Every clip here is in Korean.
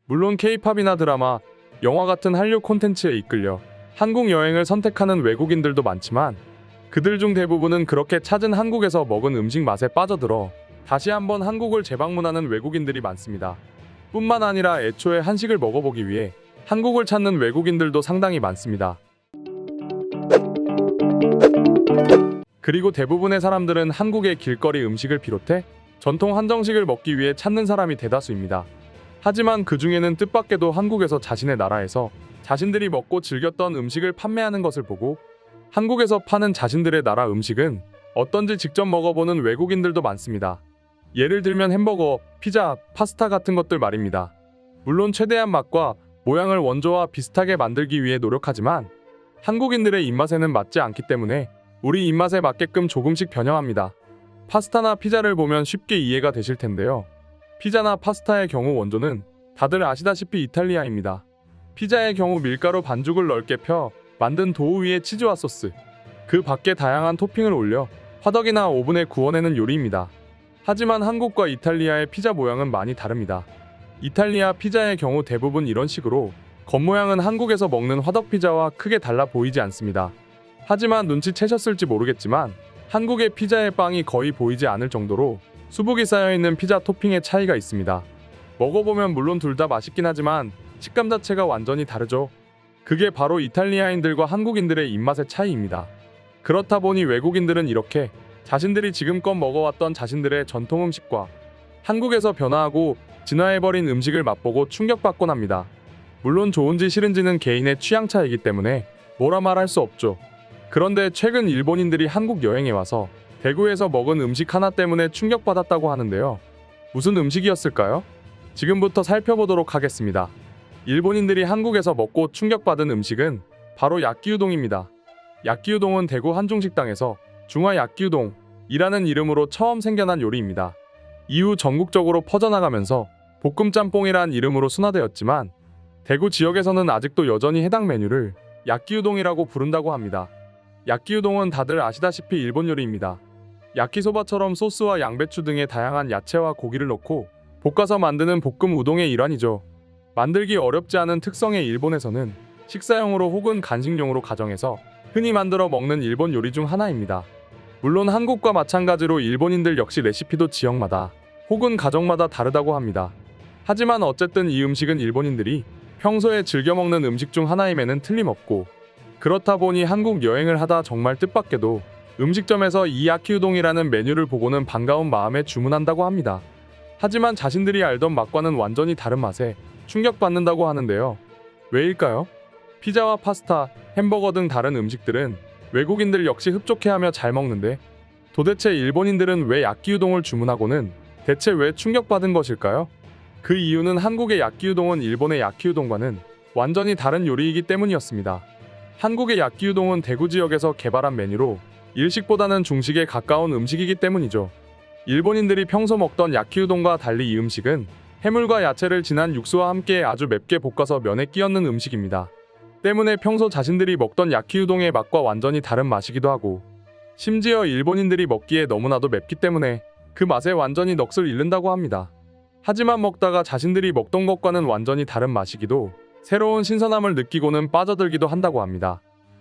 물론 K-팝이나 드라마, 영화 같은 한류 콘텐츠에 이끌려 한국 여행을 선택하는 외국인들도 많지만 그들 중 대부분은 그렇게 찾은 한국에서 먹은 음식 맛에 빠져들어 다시 한번 한국을 재방문하는 외국인들이 많습니다. 뿐만 아니라 애초에 한식을 먹어보기 위해 한국을 찾는 외국인들도 상당히 많습니다. 그리고 대부분의 사람들은 한국의 길거리 음식을 비롯해 전통 한정식을 먹기 위해 찾는 사람이 대다수입니다. 하지만 그 중에는 뜻밖에도 한국에서 자신의 나라에서 자신들이 먹고 즐겼던 음식을 판매하는 것을 보고 한국에서 파는 자신들의 나라 음식은 어떤지 직접 먹어보는 외국인들도 많습니다. 예를 들면 햄버거, 피자, 파스타 같은 것들 말입니다. 물론 최대한 맛과 모양을 원조와 비슷하게 만들기 위해 노력하지만 한국인들의 입맛에는 맞지 않기 때문에 우리 입맛에 맞게끔 조금씩 변형합니다. 파스타나 피자를 보면 쉽게 이해가 되실 텐데요. 피자나 파스타의 경우 원조는 다들 아시다시피 이탈리아입니다. 피자의 경우 밀가루 반죽을 넓게 펴 만든 도우 위에 치즈와 소스, 그 밖에 다양한 토핑을 올려 화덕이나 오븐에 구워내는 요리입니다. 하지만 한국과 이탈리아의 피자 모양은 많이 다릅니다. 이탈리아 피자의 경우 대부분 이런 식으로 겉모양은 한국에서 먹는 화덕 피자와 크게 달라 보이지 않습니다. 하지만 눈치채셨을지 모르겠지만 한국의 피자의 빵이 거의 보이지 않을 정도로 수북이 쌓여있는 피자 토핑의 차이가 있습니다. 먹어보면 물론 둘 다 맛있긴 하지만 식감 자체가 완전히 다르죠. 그게 바로 이탈리아인들과 한국인들의 입맛의 차이입니다. 그렇다 보니 외국인들은 이렇게 자신들이 지금껏 먹어왔던 자신들의 전통 음식과 한국에서 변화하고 진화해버린 음식을 맛보고 충격받곤 합니다. 물론 좋은지 싫은지는 개인의 취향 차이기 때문에 뭐라 말할 수 없죠. 그런데 최근 일본인들이 한국 여행에 와서 대구에서 먹은 음식 하나 때문에 충격받았다고 하는데요. 무슨 음식이었을까요? 지금부터 살펴보도록 하겠습니다. 일본인들이 한국에서 먹고 충격받은 음식은 바로 야끼우동입니다. 야끼우동은 대구 한중식당에서 중화 야끼우동이라는 이름으로 처음 생겨난 요리입니다. 이후 전국적으로 퍼져나가면서 볶음짬뽕이란 이름으로 순화되었지만 대구 지역에서는 아직도 여전히 해당 메뉴를 야끼우동이라고 부른다고 합니다. 야끼우동은 다들 아시다시피 일본 요리입니다. 야키소바처럼 소스와 양배추 등의 다양한 야채와 고기를 넣고 볶아서 만드는 볶음 우동의 일환이죠. 만들기 어렵지 않은 특성의 일본에서는 식사용으로 혹은 간식용으로 가정에서 흔히 만들어 먹는 일본 요리 중 하나입니다. 물론 한국과 마찬가지로 일본인들 역시 레시피도 지역마다 혹은 가정마다 다르다고 합니다. 하지만 어쨌든 이 음식은 일본인들이 평소에 즐겨 먹는 음식 중 하나임에는 틀림없고 그렇다 보니 한국 여행을 하다 정말 뜻밖에도 음식점에서 이 야키우동이라는 메뉴를 보고는 반가운 마음에 주문한다고 합니다. 하지만 자신들이 알던 맛과는 완전히 다른 맛에 충격받는다고 하는데요. 왜일까요? 피자와 파스타, 햄버거 등 다른 음식들은 외국인들 역시 흡족해하며 잘 먹는데 도대체 일본인들은 왜 야끼우동을 주문하고는 대체 왜 충격받은 것일까요? 그 이유는 한국의 야끼우동은 일본의 야끼우동과는 완전히 다른 요리이기 때문이었습니다. 한국의 야끼우동은 대구 지역에서 개발한 메뉴로 일식보다는 중식에 가까운 음식이기 때문이죠. 일본인들이 평소 먹던 야끼우동과 달리 이 음식은 해물과 야채를 진한 육수와 함께 아주 맵게 볶아서 면에 끼얹는 음식입니다. 때문에 평소 자신들이 먹던 야끼우동의 맛과 완전히 다른 맛이기도 하고 심지어 일본인들이 먹기에 너무나도 맵기 때문에 그 맛에 완전히 넋을 잃는다고 합니다. 하지만 먹다가 자신들이 먹던 것과는 완전히 다른 맛이기도 새로운 신선함을 느끼고는 빠져들기도 한다고 합니다.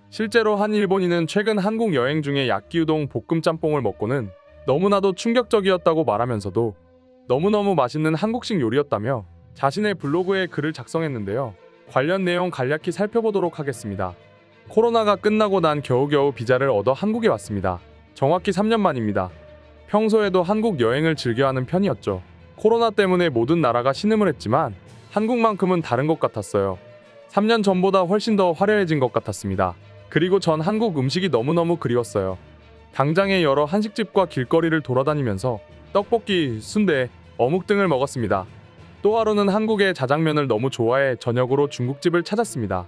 실제로 한 일본인은 최근 한국 여행 중에 야끼우동 볶음짬뽕을 먹고는 너무나도 충격적이었다고 말하면서도 너무너무 맛있는 한국식 요리였다며 자신의 블로그에 글을 작성했는데요. 관련 내용 간략히 살펴보도록 하겠습니다. 코로나가 끝나고 난 겨우겨우 비자를 얻어 한국에 왔습니다. 정확히 3년 만입니다. 평소에도 한국 여행을 즐겨하는 편이었죠. 코로나 때문에 모든 나라가 신음을 했지만 한국만큼은 다른 것 같았어요. 3년 전보다 훨씬 더 화려해진 것 같았습니다. 그리고 전 한국 음식이 너무너무 그리웠어요. 당장의 여러 한식집과 길거리를 돌아다니면서 떡볶이, 순대, 어묵 등을 먹었습니다. 또 하루는 한국의 자장면을 너무 좋아해 저녁으로 중국집을 찾았습니다.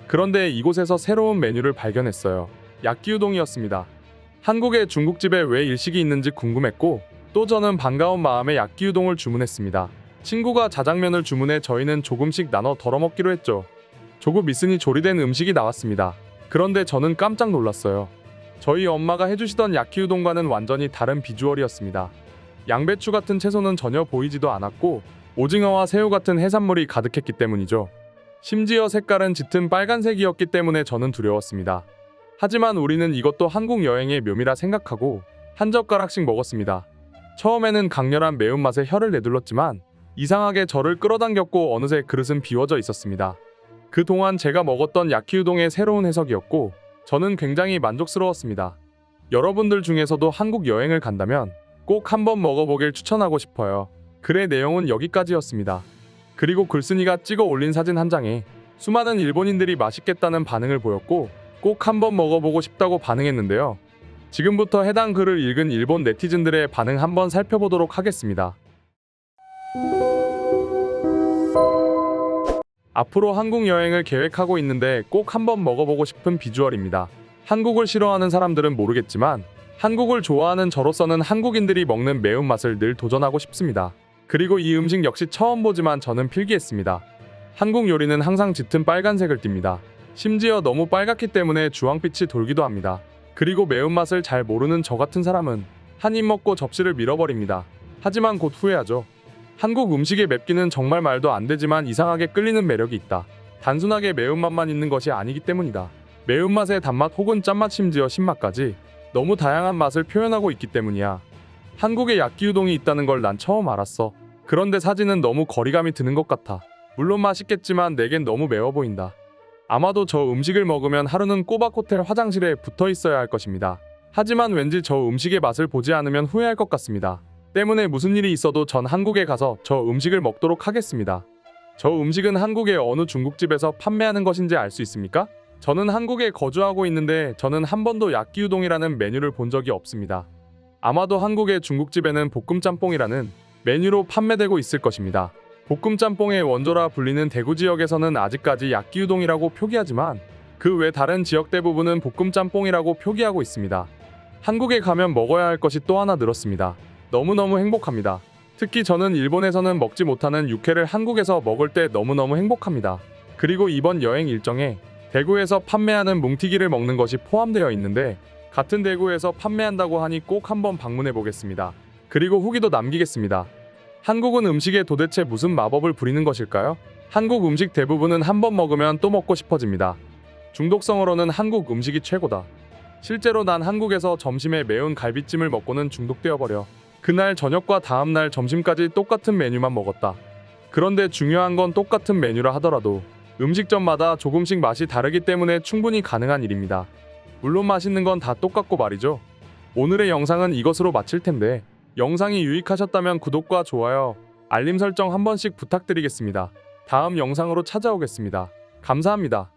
그런데 이곳에서 새로운 메뉴를 발견했어요. 야끼우동이었습니다. 한국의 중국집에 왜 일식이 있는지 궁금했고 또 저는 반가운 마음에 야끼우동을 주문했습니다. 친구가 자장면을 주문해 저희는 조금씩 나눠 덜어먹기로 했죠. 조금 있으니 조리된 음식이 나왔습니다. 그런데 저는 깜짝 놀랐어요. 저희 엄마가 해주시던 야끼우동과는 완전히 다른 비주얼이었습니다. 양배추 같은 채소는 전혀 보이지도 않았고 오징어와 새우 같은 해산물이 가득했기 때문이죠. 심지어 색깔은 짙은 빨간색이었기 때문에 저는 두려웠습니다. 하지만 우리는 이것도 한국 여행의 묘미라 생각하고 한 젓가락씩 먹었습니다. 처음에는 강렬한 매운맛에 혀를 내둘렀지만 이상하게 저를 끌어당겼고 어느새 그릇은 비워져 있었습니다. 그동안 제가 먹었던 야키우동의 새로운 해석이었고 저는 굉장히 만족스러웠습니다. 여러분들 중에서도 한국 여행을 간다면 꼭 한번 먹어보길 추천하고 싶어요. 글의 내용은 여기까지였습니다. 그리고 글쓴이가 찍어 올린 사진 한 장에 수많은 일본인들이 맛있겠다는 반응을 보였고 꼭 한번 먹어보고 싶다고 반응했는데요. 지금부터 해당 글을 읽은 일본 네티즌들의 반응 한번 살펴보도록 하겠습니다. 앞으로 한국 여행을 계획하고 있는데 꼭 한번 먹어보고 싶은 비주얼입니다. 한국을 싫어하는 사람들은 모르겠지만 한국을 좋아하는 저로서는 한국인들이 먹는 매운맛을 늘 도전하고 싶습니다. 그리고 이 음식 역시 처음 보지만 저는 필기했습니다. 한국 요리는 항상 짙은 빨간색을 띱니다. 심지어 너무 빨갛기 때문에 주황빛이 돌기도 합니다. 그리고 매운맛을 잘 모르는 저 같은 사람은 한 입 먹고 접시를 밀어버립니다. 하지만 곧 후회하죠. 한국 음식의 맵기는 정말 말도 안 되지만 이상하게 끌리는 매력이 있다. 단순하게 매운맛만 있는 것이 아니기 때문이다. 매운맛의 단맛 혹은 짠맛 심지어 신맛까지 너무 다양한 맛을 표현하고 있기 때문이야. 한국에 야끼우동이 있다는 걸 난 처음 알았어. 그런데 사진은 너무 거리감이 드는 것 같아. 물론 맛있겠지만 내겐 너무 매워 보인다. 아마도 저 음식을 먹으면 하루는 꼬박 호텔 화장실에 붙어 있어야 할 것입니다. 하지만 왠지 저 음식의 맛을 보지 않으면 후회할 것 같습니다. 때문에 무슨 일이 있어도 전 한국에 가서 저 음식을 먹도록 하겠습니다. 저 음식은 한국의 어느 중국집에서 판매하는 것인지 알 수 있습니까? 저는 한국에 거주하고 있는데 저는 한 번도 야끼우동이라는 메뉴를 본 적이 없습니다. 아마도 한국의 중국집에는 볶음짬뽕이라는 메뉴로 판매되고 있을 것입니다. 볶음짬뽕의 원조라 불리는 대구 지역에서는 아직까지 야끼우동이라고 표기하지만 그 외 다른 지역 대부분은 볶음짬뽕이라고 표기하고 있습니다. 한국에 가면 먹어야 할 것이 또 하나 늘었습니다. 너무너무 행복합니다. 특히 저는 일본에서는 먹지 못하는 육회를 한국에서 먹을 때 너무너무 행복합니다. 그리고 이번 여행 일정에 대구에서 판매하는 뭉티기를 먹는 것이 포함되어 있는데 같은 대구에서 판매한다고 하니 꼭 한번 방문해 보겠습니다. 그리고 후기도 남기겠습니다. 한국은 음식에 도대체 무슨 마법을 부리는 것일까요? 한국 음식 대부분은 한번 먹으면 또 먹고 싶어집니다. 중독성으로는 한국 음식이 최고다. 실제로 난 한국에서 점심에 매운 갈비찜을 먹고는 중독되어 버려. 그날 저녁과 다음날 점심까지 똑같은 메뉴만 먹었다. 그런데 중요한 건 똑같은 메뉴라 하더라도 음식점마다 조금씩 맛이 다르기 때문에 충분히 가능한 일입니다. 물론 맛있는 건 다 똑같고 말이죠. 오늘의 영상은 이것으로 마칠 텐데 영상이 유익하셨다면 구독과 좋아요, 알림 설정 한 번씩 부탁드리겠습니다. 다음 영상으로 찾아오겠습니다. 감사합니다.